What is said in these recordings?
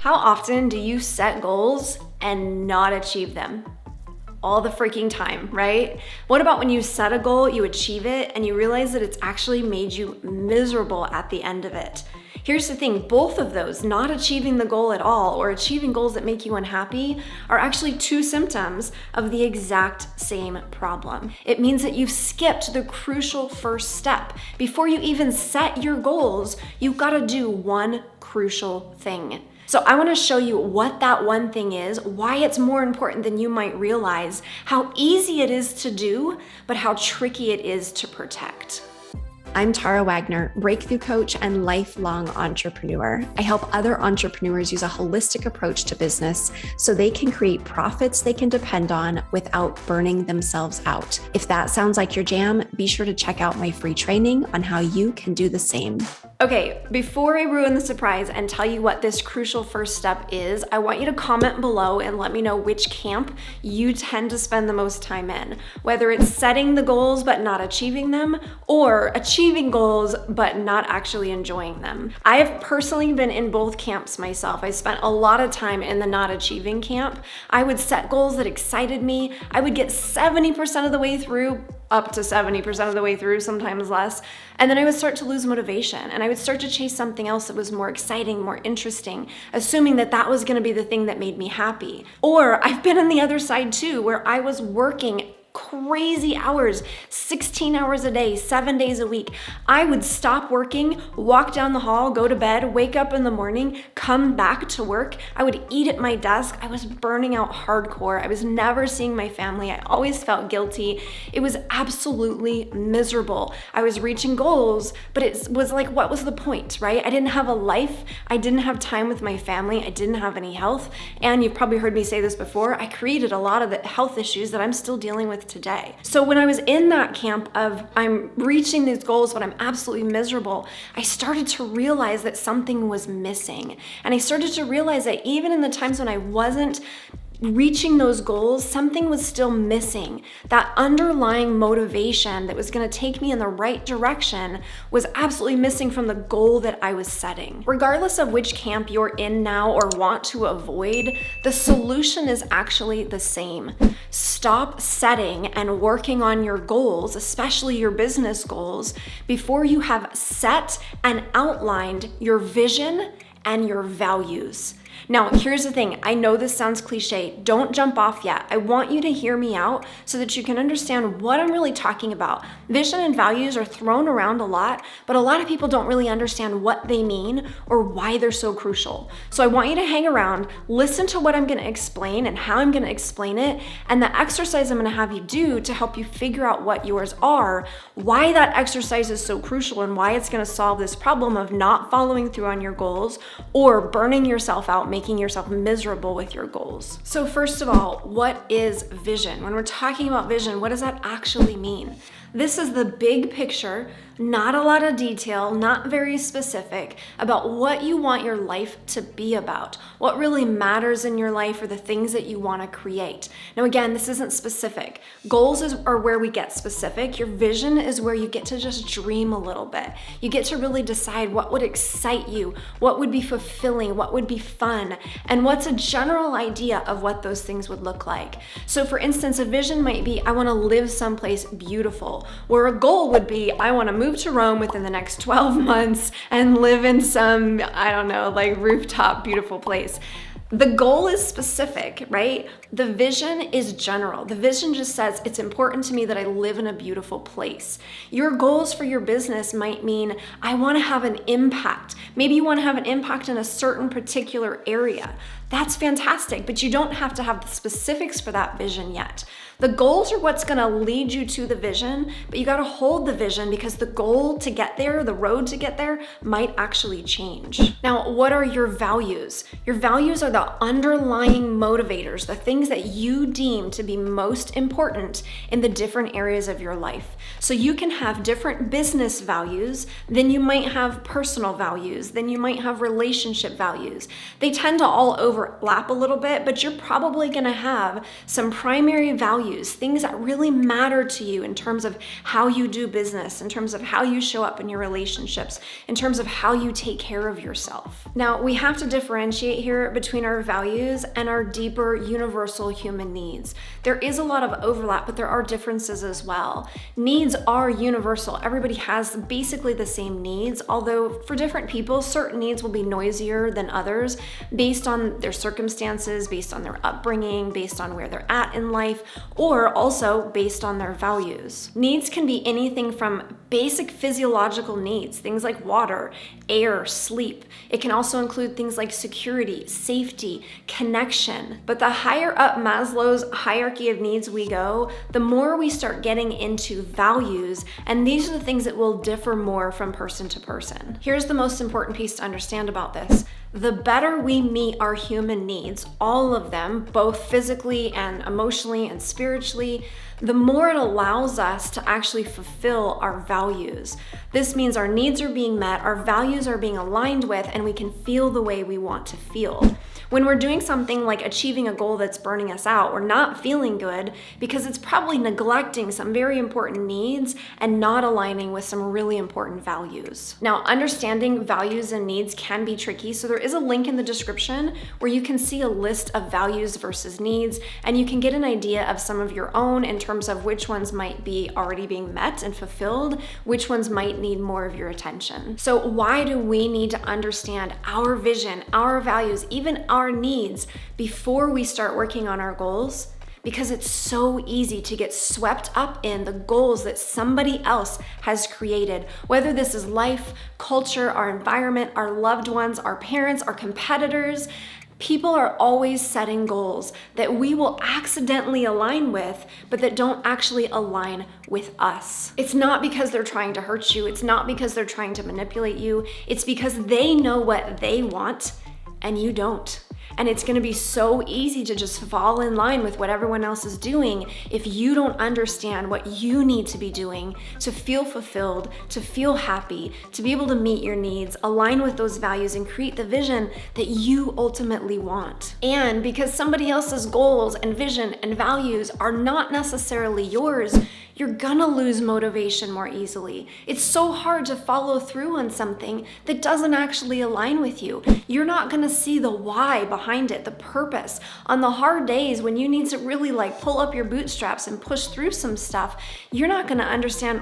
How often do you set goals and not achieve them? All the freaking time, right? What about when you set a goal, you achieve it, and you realize that it's actually made you miserable at the end of it? Here's the thing, both of those, not achieving the goal at all or achieving goals that make you unhappy, are actually two symptoms of the exact same problem. It means that you've skipped the crucial first step. Before you even set your goals, you've got to do one crucial thing. So I want to show you what that one thing is, why it's more important than you might realize, how easy it is to do, but how tricky it is to protect. I'm Tara Wagner, breakthrough coach and lifelong entrepreneur. I help other entrepreneurs use a holistic approach to business so they can create profits they can depend on without burning themselves out. If that sounds like your jam, be sure to check out my free training on how you can do the same. Okay, before I ruin the surprise and tell you what this crucial first step is, I want you to comment below and let me know which camp you tend to spend the most time in. Whether it's setting the goals but not achieving them, or achieving goals but not actually enjoying them. I have personally been in both camps myself. I spent a lot of time in the not achieving camp. I would set goals that excited me. I would get 70% of the way through, up to 70% of the way through, sometimes less. And then I would start to lose motivation and I would start to chase something else that was more exciting, more interesting, assuming that that was gonna be the thing that made me happy. Or I've been on the other side too, where I was working crazy hours, 16 hours a day, 7 days a week. I would stop working, walk down the hall, go to bed, wake up in the morning, come back to work. I would eat at my desk. I was burning out hardcore. I was never seeing my family. I always felt guilty. It was absolutely miserable. I was reaching goals, but it was like, what was the point, right? I didn't have a life. I didn't have time with my family. I didn't have any health. And you've probably heard me say this before, I created a lot of the health issues that I'm still dealing with today. So when I was in that camp of I'm reaching these goals, but I'm absolutely miserable, I started to realize that something was missing. And I started to realize that even in the times when I wasn't reaching those goals, something was still missing. That underlying motivation that was going to take me in the right direction was absolutely missing from the goal that I was setting. Regardless of which camp you're in now or want to avoid, the solution is actually the same. Stop setting and working on your goals, especially your business goals, before you have set and outlined your vision and your values. Now, here's the thing. I know this sounds cliche. Don't jump off yet. I want you to hear me out so that you can understand what I'm really talking about. Vision and values are thrown around a lot, but a lot of people don't really understand what they mean or why they're so crucial. So I want you to hang around, listen to what I'm going to explain and how I'm going to explain it, and the exercise I'm going to have you do to help you figure out what yours are, why that exercise is so crucial, and why it's going to solve this problem of not following through on your goals or burning yourself out, making yourself miserable with your goals. So first of all, what is vision? When we're talking about vision, what does that actually mean? This is the big picture, not a lot of detail, not very specific, about what you want your life to be about, what really matters in your life, or the things that you want to create. Now again, this isn't specific. Goals are where we get specific. Your vision is where you get to just dream a little bit. You get to really decide what would excite you, what would be fulfilling, what would be fun, and what's a general idea of what those things would look like. So for instance, a vision might be, I want to live someplace beautiful, where a goal would be, I want to move to Rome within the next 12 months and live in some, I don't know, like rooftop beautiful place. The goal is specific, right? The vision is general. The vision just says, it's important to me that I live in a beautiful place. Your goals for your business might mean, I want to have an impact. Maybe you want to have an impact in a certain particular area. That's fantastic, but you don't have to have the specifics for that vision yet. The goals are what's gonna lead you to the vision, but you gotta hold the vision because the goal to get there, the road to get there, might actually change. Now, what are your values? Your values are the underlying motivators, the things that you deem to be most important in the different areas of your life. So you can have different business values, then you might have personal values, then you might have relationship values. They tend to all overlap a little bit, but you're probably gonna have some primary values values, things that really matter to you in terms of how you do business, in terms of how you show up in your relationships, in terms of how you take care of yourself. Now, we have to differentiate here between our values and our deeper universal human needs. There is a lot of overlap, but there are differences as well. Needs are universal. Everybody has basically the same needs, although for different people, certain needs will be noisier than others based on their circumstances, based on their upbringing, based on where they're at in life, or also based on their values. Needs can be anything from basic physiological needs, things like water, air, sleep. It can also include things like security, safety, connection. But the higher up Maslow's hierarchy of needs we go, the more we start getting into values, and these are the things that will differ more from person to person. Here's the most important piece to understand about this. The better we meet our human needs, all of them, both physically and emotionally and spiritually, the more it allows us to actually fulfill our values. This means our needs are being met, our values are being aligned with, and we can feel the way we want to feel. When we're doing something like achieving a goal that's burning us out, we're not feeling good because it's probably neglecting some very important needs and not aligning with some really important values. Now, understanding values and needs can be tricky, so there is a link in the description where you can see a list of values versus needs, and you can get an idea of some of your own in terms of which ones might be already being met and fulfilled, which ones might need more of your attention. So why do we need to understand our vision, our values, even our needs before we start working on our goals? Because it's so easy to get swept up in the goals that somebody else has created, whether this is life, culture, our environment, our loved ones, our parents, our competitors. People are always setting goals that we will accidentally align with, but that don't actually align with us. It's not because they're trying to hurt you. It's not because they're trying to manipulate you. It's because they know what they want and you don't. And it's gonna be so easy to just fall in line with what everyone else is doing if you don't understand what you need to be doing to feel fulfilled, to feel happy, to be able to meet your needs, align with those values, and create the vision that you ultimately want. And because somebody else's goals and vision and values are not necessarily yours, you're gonna lose motivation more easily. It's so hard to follow through on something that doesn't actually align with you. You're not gonna see the why behind it, the purpose. On the hard days when you need to really pull up your bootstraps and push through some stuff, you're not gonna understand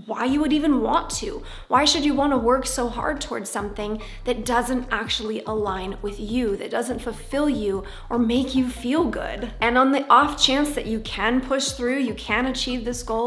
why you would even want to. Why should you wanna work so hard towards something that doesn't actually align with you, that doesn't fulfill you or make you feel good? And on the off chance that you can push through, you can achieve this goal,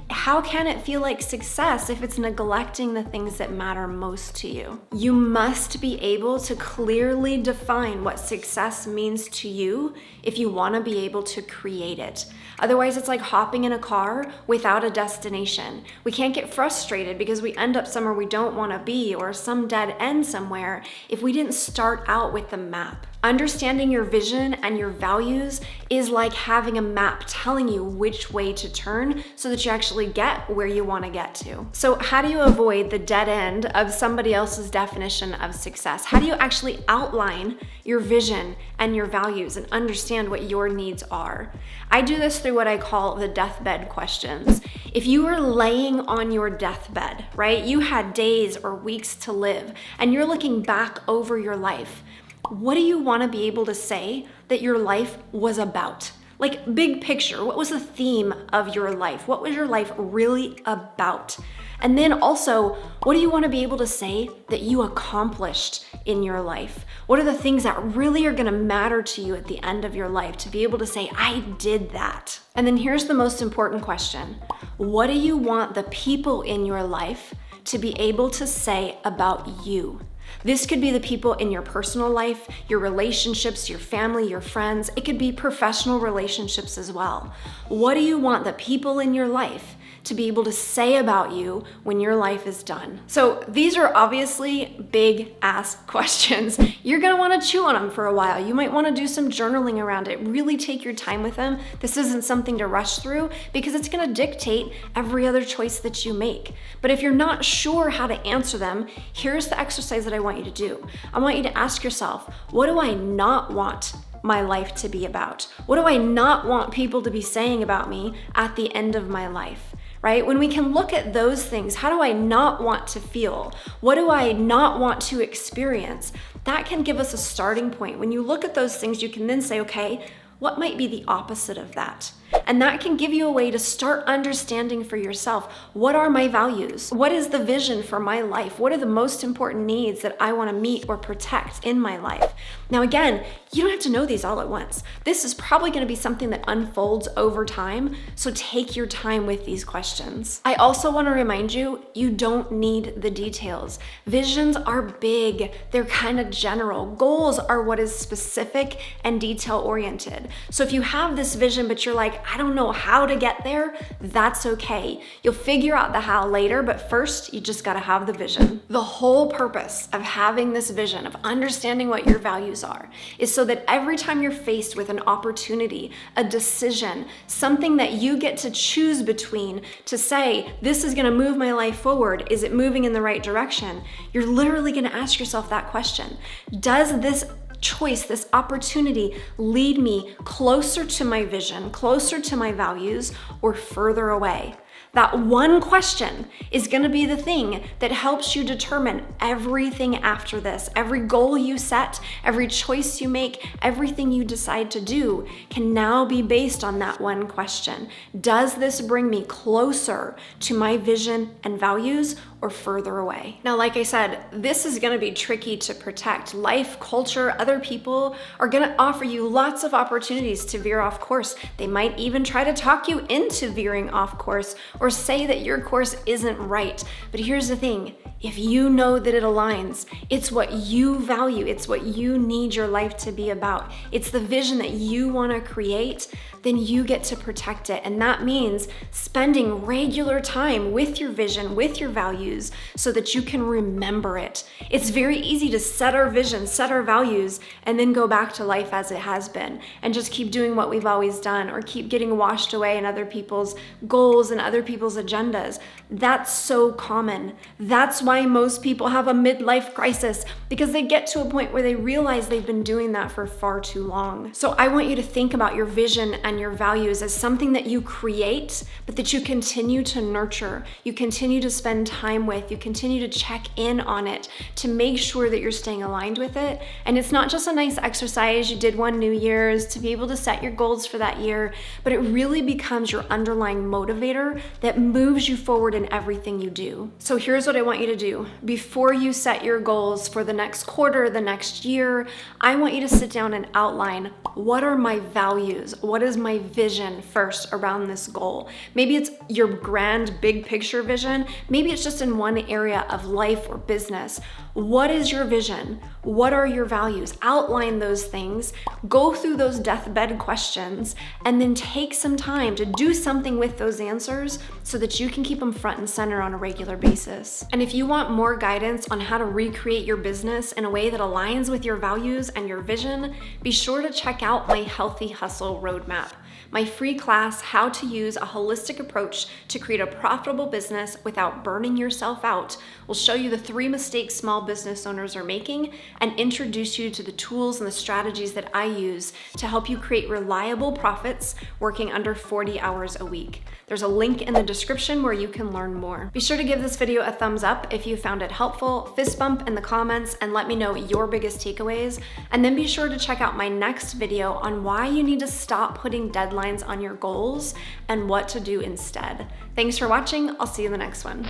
how can it feel like success if it's neglecting the things that matter most to you? You must be able to clearly define what success means to you if you want to be able to create it. Otherwise, it's like hopping in a car without a destination. We can't get frustrated because we end up somewhere we don't want to be or some dead end somewhere if we didn't start out with the map. Understanding your vision and your values is like having a map telling you which way to turn so that you actually get where you want to get to. So how do you avoid the dead end of somebody else's definition of success? How do you actually outline your vision and your values and understand what your needs are? I do this through what I call the deathbed questions. If you were laying on your deathbed, right, you had days or weeks to live, and you're looking back over your life, what do you want to be able to say that your life was about? Like, big picture, what was the theme of your life? What was your life really about? And then also, what do you want to be able to say that you accomplished in your life? What are the things that really are going to matter to you at the end of your life to be able to say, I did that? And then here's the most important question. What do you want the people in your life to be able to say about you? This could be the people in your personal life, your relationships, your family, your friends. It could be professional relationships as well. What do you want the people in your life to be able to say about you when your life is done? So these are obviously big ass questions. You're gonna wanna chew on them for a while. You might wanna do some journaling around it. Really take your time with them. This isn't something to rush through because it's gonna dictate every other choice that you make. But if you're not sure how to answer them, here's the exercise that I want you to do. I want you to ask yourself, what do I not want my life to be about? What do I not want people to be saying about me at the end of my life? Right? When we can look at those things, how do I not want to feel? What do I not want to experience? That can give us a starting point. When you look at those things, you can then say, okay, what might be the opposite of that? And that can give you a way to start understanding for yourself, what are my values? What is the vision for my life? What are the most important needs that I want to meet or protect in my life? Now, again, you don't have to know these all at once. This is probably going to be something that unfolds over time, so take your time with these questions. I also want to remind you, you don't need the details. Visions are big, they're kind of general. Goals are what is specific and detail-oriented. So if you have this vision, but you're like, I don't know how to get there, that's okay. You'll figure out the how later, but first, you just gotta have the vision. The whole purpose of having this vision, of understanding what your values are, is so that every time you're faced with an opportunity, a decision, something that you get to choose between to say, this is gonna move my life forward, is it moving in the right direction? You're literally gonna ask yourself that question. Does this choice, this opportunity lead me closer to my vision, closer to my values, or further away? That one question is going to be the thing that helps you determine everything after this. Every goal you set, every choice you make, everything you decide to do can now be based on that one question. Does this bring me closer to my vision and values or further away? Now, like I said, this is going to be tricky to protect. Life, culture, other people are going to offer you lots of opportunities to veer off course. They might even try to talk you into veering off course or say that your course isn't right. But here's the thing, if you know that it aligns, it's what you value, it's what you need your life to be about, it's the vision that you want to create, then you get to protect it. And that means spending regular time with your vision, with your values, so that you can remember it. It's very easy to set our vision, set our values, and then go back to life as it has been and just keep doing what we've always done or keep getting washed away in other people's goals and other people's agendas. That's so common. That's why most people have a midlife crisis, because they get to a point where they realize they've been doing that for far too long. So I want you to think about your vision and your values as something that you create, but that you continue to nurture, you continue to spend time with, you continue to check in on it to make sure that you're staying aligned with it. And it's not just a nice exercise you did one New Year's to be able to set your goals for that year, but it really becomes your underlying motivator that moves you forward in everything you do. So here's what I want you to do. Before you set your goals for the next quarter, the next year, I want you to sit down and outline, what are my values? What is my vision first around this goal? Maybe it's your grand big picture vision. Maybe it's just in one area of life or business. What is your vision? What are your values? Outline those things, go through those deathbed questions, and then take some time to do something with those answers so that you can keep them front and center on a regular basis. And if you want more guidance on how to recreate your business in a way that aligns with your values and your vision, be sure to check out my Healthy Hustle Roadmap. My free class, How to Use a Holistic Approach to Create a Profitable Business Without Burning Yourself Out, will show you the 3 mistakes small business owners are making and introduce you to the tools and the strategies that I use to help you create reliable profits working under 40 hours a week. There's a link in the description where you can learn more. Be sure to give this video a thumbs up if you found it helpful, fist bump in the comments, and let me know your biggest takeaways. And then be sure to check out my next video on why you need to stop putting deadlines on your goals and what to do instead. Thanks for watching. I'll see you in the next one.